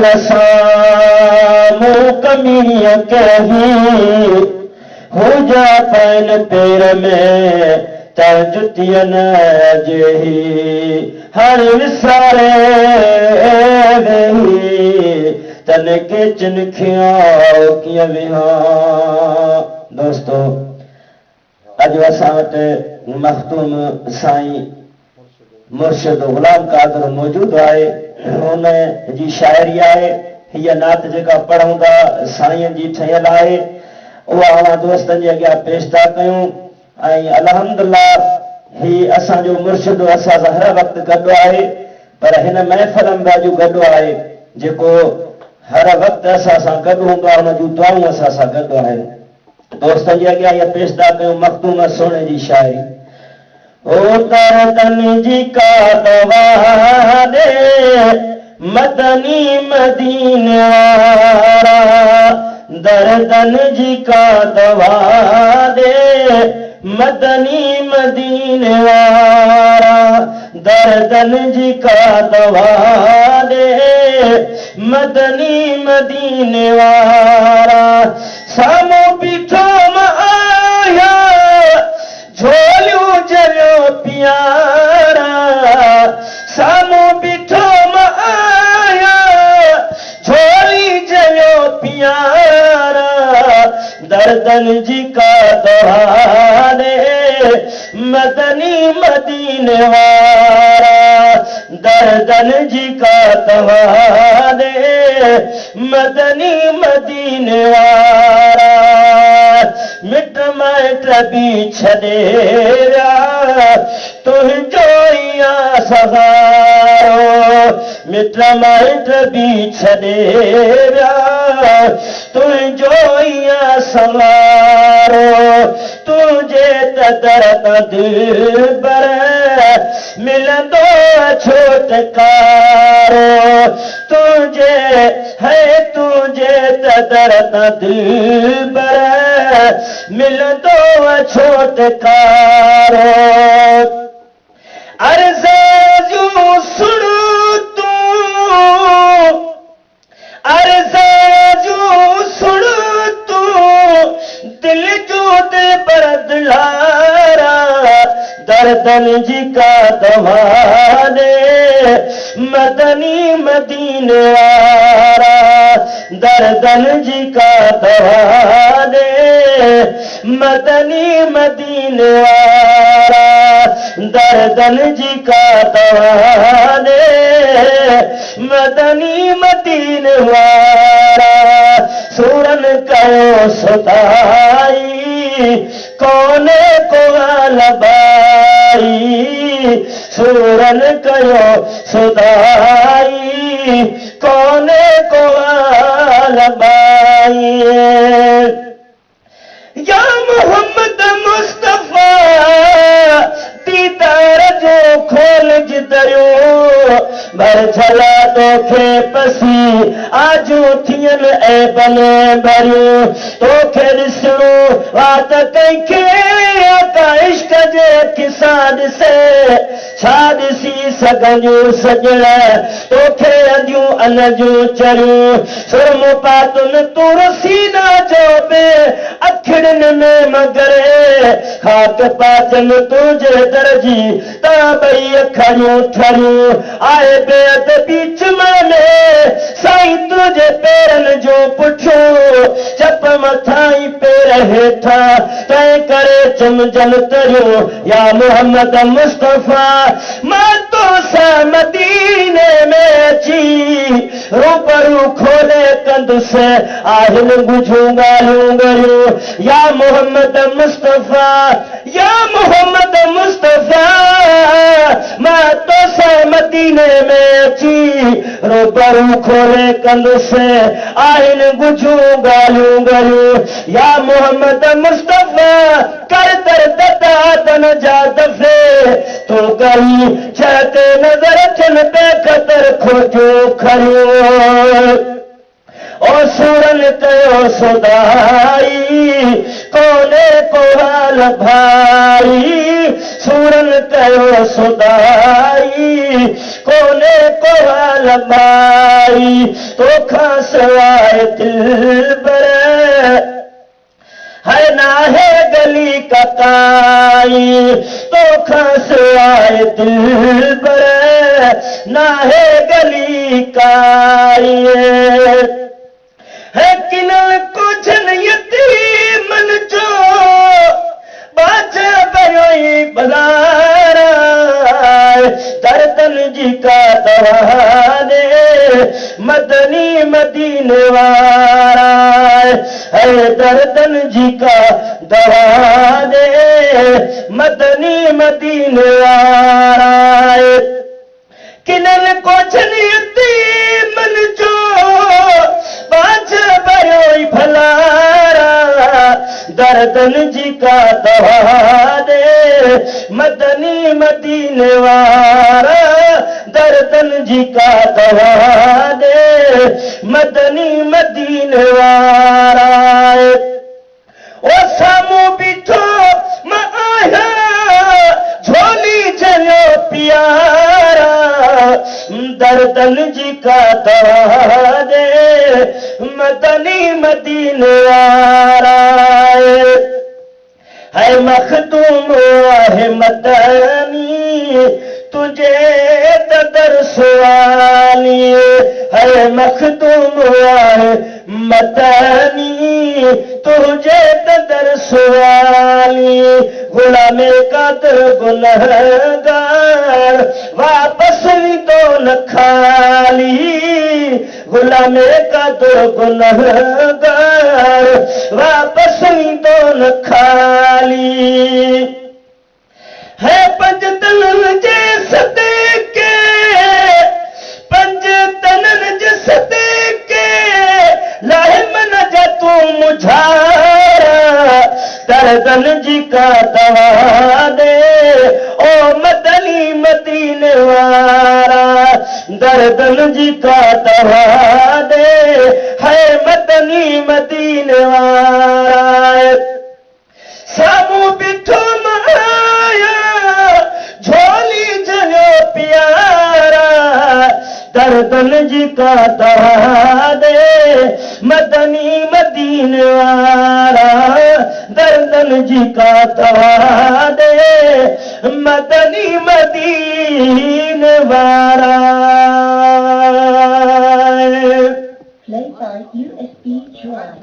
लसामो कमीअ कही हो जा पैन पेर में तर जुतिया न जेही हर विसारे वेही तन के चिनखिया किया विहा। दोस्तों अज असां वटि मखतूम साईं मुर्शिद गुलाम कादर मौजूद है। हुन जी शायरी है हीअ नात जेका पढ़ूं था साईं जी ठहियल है उहा दोस्तनि जे अॻियां पेश था कयूं। ऐं अल्हम्दुलिल्लाह ही असांजो मुर्शिद असां सां हर वक़्तु गॾु आहे, पर हिन महफ़िल में बाजू गॾु आहे जेको हर वक़्तु असां सां गॾु हूंदो आहे, हुन जूं दुआऊं असां सां गॾु आहिनि। दोस्तनि जे अॻियां इहा पेश था कयूं मखतूम सोने जी शायरी। ओ दर्दन जी का दवा दे मदनी मदीने वारा, दर्दन जी का दवा दे मदनी मदीने वारा, दर्दन जी का दवा दे मदनी मदीने वारा। सामो बीठो आया झोलियूं जलियो प्यारा, सामो बीठो आया झोली जलियो प्यारा, दर्दन जी का दवा दे मदनी मदीने वारा, दर्दन जी का दवा दे मदनी मदीने वारा। मिट माइट भी छॾे विया तुंहिंजो ई सहारो, मिट माइट भी छॾे विया तुंहिंजो ई सहारो, तुंहिंजे त दर्द दिलबर मिलंदो छुटकारो, तुंहिंजे है तुंहिंजे त दर्द दिलबर मिलंदो छुटकारो। अर्ज़ जूं सुण तूं, अर्ज़ जूं सुण तूं दिल जो दे बरदलारा, दर्दन जी का दवा दे मदनी मदीने वारा, दर्दन जी का दवा दे मदनी मदीने वारा, दर्दन जी का दवा दे मदनी मदीने वारा। सूरन कयो सुताई कोने को लबाई, सूरन कयो सुताई कोने को लबाई। या मोहम्मद मुस्तफा दीदार जो खोल जिदरियो भर छला तोखे पसी आजू थियन ए बने भरियो, तोखे ॾिसणो वात कंहिंखे आका इश्क जे किसा ॾिसे छा ॾिसी सघंदियूं सजण, तोखे अंदियूं अन जूं चरियूं सुरमो पातुन तूं सीना जो बे अखिड़नि में मगरे खाक पातन तुंहिंजे दर्जी ता ॿई अखड़ियूं ठरियूं आहे बेअद बीच में साईं तुंहिंजे पेरनि जो पुठियो चप मथां ई पेर हेठां तंहिं करे चमजन तरियो। या मोहम्मद मुस्तफा मां तोसां मदीने में अची रूबरू खोले कंदुसि आहिनि बुझूं ॻाल्हियूं ॻरियूं। या मोहम्मद मुस्तफा, या मोहम्मद मुस्तफा मां तोसां मदीने में अची रूबरू खोले कंदुसि आहिनि बुझूं ॻाल्हियूं ॻरियूं। या मोहम्मद मुस्तफा कर दर्द दादन जा दफ़े तूं करी छते नज़र अचनि बेख़तर खोजूं खरियूं। ओ सूरन कयो सुदाई कोने को हाल भाई, सूरन कयो सुदाई कोने को लंबाई तो खासवाए दिल बर है ना है गली का काई तो खासवाए दिल बर ना है गली काई है किनल कुछ यतीमन जो बाजा बयोई बलारा दर्दन जी का दवाने मदनी मदीने वाला है दर्दन जी का दवाने मदनी मदीने वाला किनल कुछ यतीमन जो बाजा बयोई भलारा दर्दन जी का दवा दे मदनी मदीने वाला दर्दन जी का दवा दे मदनी मदीने वाला ओ सामू बिठो मां आया झोली जलो प्यारा दर्दन जी का दवा दे मदनी मदीने वाला है मखदूम है मदनी तुझे दर सवाली है मखदूम है मदनी तुझे दर सवाली गुलामे कादर गुनहगार वापस भी तो न खाली गुलामे कादर गुनहगार वापस भी तो न खाली है पंज तनन जे सदके पंज तनन जे सदके लाहे मन जा तू मुझारा दर्दन जी का दवा दे ओ मदनी मदीने वाला दर्दन जी का दवा दे है मदनी मदीने वाला सामू बिठो माया झोली जलो प्यारा दर्दन जी का दवा दे मदनी मदीने वाला दर्दन जी का दवा दे मदनी मदीने वाला Play by USB Drive.